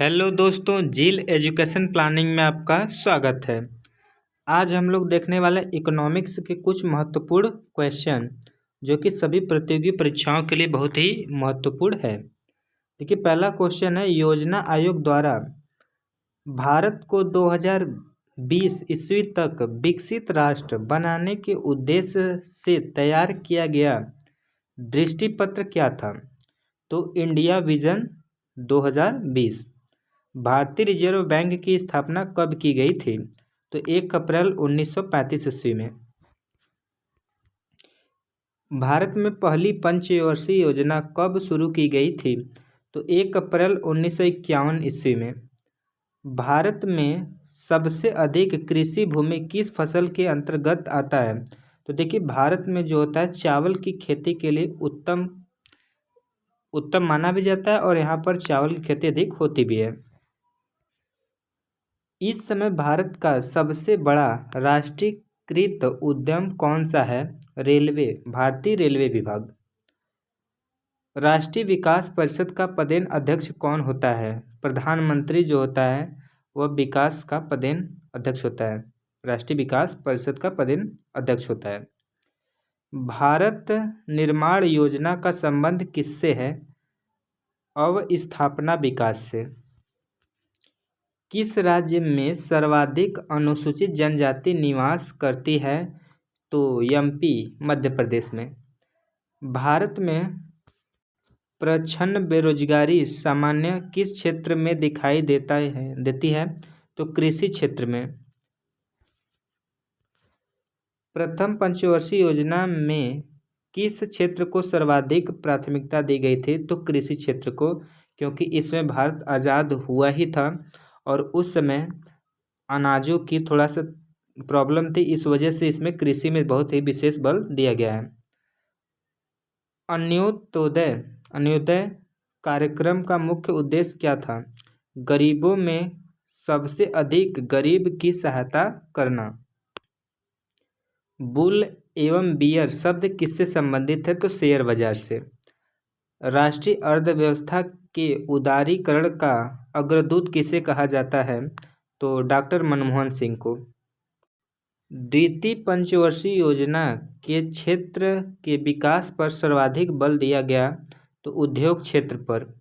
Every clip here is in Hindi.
हेलो दोस्तों, झील एजुकेशन प्लानिंग में आपका स्वागत है। आज हम लोग देखने वाले इकोनॉमिक्स के कुछ महत्वपूर्ण क्वेश्चन जो कि सभी प्रतियोगी परीक्षाओं के लिए बहुत ही महत्वपूर्ण है। देखिए, पहला क्वेश्चन है, योजना आयोग द्वारा भारत को 2020 ईस्वी तक विकसित राष्ट्र बनाने के उद्देश्य से तैयार किया गया दृष्टिपत्र क्या था? तो इंडिया विजन 2020। भारतीय रिजर्व बैंक की स्थापना कब की गई थी? तो 1 अप्रैल 1935 ईस्वी में। भारत में पहली पंचवर्षीय योजना कब शुरू की गई थी? तो 1 अप्रैल 1951 ईस्वी में। भारत में सबसे अधिक कृषि भूमि किस फसल के अंतर्गत आता है? तो देखिए, भारत में जो होता है चावल की खेती के लिए उत्तम माना भी जाता है और यहाँ पर चावल की खेती अधिक होती भी है। इस समय भारत का सबसे बड़ा राष्ट्रीयकृत उद्यम कौन सा है? रेलवे, भारतीय रेलवे विभाग। राष्ट्रीय विकास परिषद का पदेन अध्यक्ष कौन होता है? प्रधानमंत्री जो होता है वह विकास का पदेन अध्यक्ष होता है। राष्ट्रीय विकास परिषद का पदेन अध्यक्ष होता है। भारत निर्माण योजना का संबंध किससे है? अवस्थापना विकास से। किस राज्य में सर्वाधिक अनुसूचित जनजाति निवास करती है? तो एमपी, मध्य प्रदेश में। भारत में प्रच्छन्न बेरोजगारी सामान्य किस क्षेत्र में दिखाई देती है? तो कृषि क्षेत्र में। प्रथम पंचवर्षीय योजना में किस क्षेत्र को सर्वाधिक प्राथमिकता दी गई थी? तो कृषि क्षेत्र को, क्योंकि इसमें भारत आज़ाद हुआ ही था और उस समय अनाजों की थोड़ा सा प्रॉब्लम थी, इस वजह से इसमें कृषि में बहुत ही विशेष बल दिया गया है। अन्योदय कार्यक्रम का मुख्य उद्देश्य क्या था? गरीबों में सबसे अधिक गरीब की सहायता करना। बुल एवं बियर शब्द किससे संबंधित है? तो शेयर बाजार से। राष्ट्रीय अर्थव्यवस्था के उदारीकरण का अग्रदूत किसे कहा जाता है? तो डॉक्टर मनमोहन सिंह को। द्वितीय पंचवर्षीय योजना के क्षेत्र के विकास पर सर्वाधिक बल दिया गया, तो उद्योग क्षेत्र पर।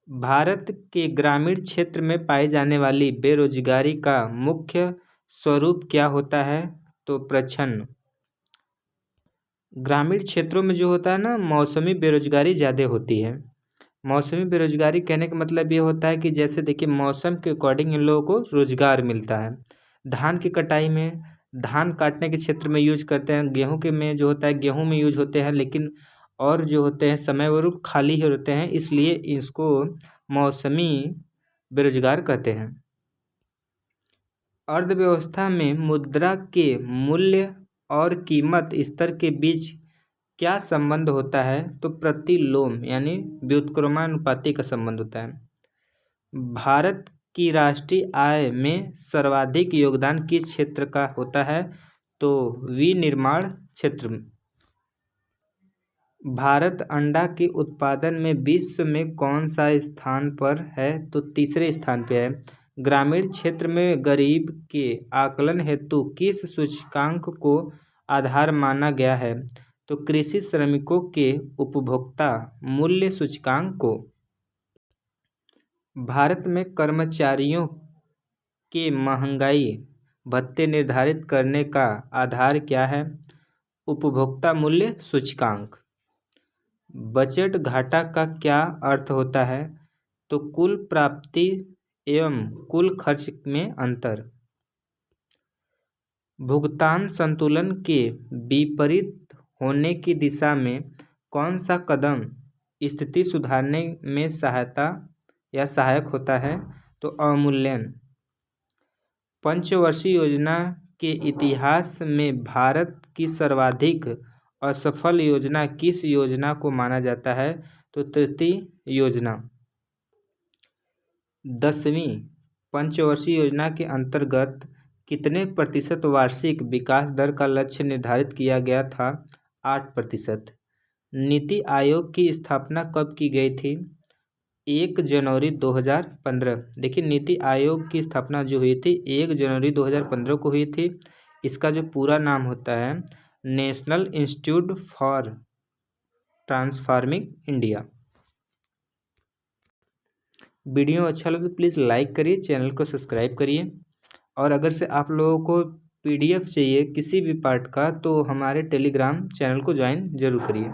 भारत के ग्रामीण क्षेत्र में पाई जाने वाली बेरोजगारी का मुख्य स्वरूप क्या होता है? तो प्रच्छन्न। ग्रामीण क्षेत्रों में जो होता है ना, मौसमी बेरोजगारी ज़्यादा होती है। मौसमी बेरोजगारी कहने का मतलब ये होता है कि जैसे देखिए, मौसम के अकॉर्डिंग इन लोगों को रोजगार मिलता है। धान की कटाई में, धान काटने के क्षेत्र में यूज करते हैं। गेहूं के में जो होता है, गेहूं में यूज होते हैं, लेकिन और जो होते हैं समय वो खाली ही होते हैं, इसलिए इसको मौसमी बेरोजगार कहते हैं। अर्थव्यवस्था में मुद्रा के मूल्य और कीमत स्तर के बीच क्या संबंध होता है? तो प्रतिलोम यानी व्युत्क्रमानुपाती का संबंध होता है। भारत की राष्ट्रीय आय में सर्वाधिक योगदान किस क्षेत्र का होता है? तो विनिर्माण क्षेत्र। भारत अंडा के उत्पादन में विश्व में कौन सा स्थान पर है? तो तीसरे स्थान पर है। ग्रामीण क्षेत्र में गरीब के आकलन हेतु किस सूचकांक को आधार माना गया है? तो कृषि श्रमिकों के उपभोक्ता मूल्य सूचकांक को। भारत में कर्मचारियों के महंगाई भत्ते निर्धारित करने का आधार क्या है? उपभोक्ता मूल्य सूचकांक। बजट घाटा का क्या अर्थ होता है? तो कुल प्राप्ति एवं कुल खर्च में अंतर। भुगतान संतुलन के विपरीत होने की दिशा में कौन सा कदम स्थिति सुधारने में सहायक होता है? तो अवमूल्यन। पंचवर्षीय योजना के इतिहास में भारत की सर्वाधिक असफल योजना किस योजना को माना जाता है? तो तृतीय योजना। 10वीं पंचवर्षीय योजना के अंतर्गत कितने प्रतिशत वार्षिक विकास दर का लक्ष्य निर्धारित किया गया था? 8%। नीति आयोग की स्थापना कब की गई थी? 1 जनवरी 2015। देखिए नीति आयोग की स्थापना जो हुई थी 1 जनवरी 2015 को हुई थी। इसका जो पूरा नाम होता है national institute for transforming India. Video अच्छा लगे तो प्लीज़ लाइक करिए, चैनल को सब्सक्राइब करिए। और अगर से आप लोगों को PDF चाहिए किसी भी पार्ट का तो हमारे टेलीग्राम चैनल को ज्वाइन जरूर करिए।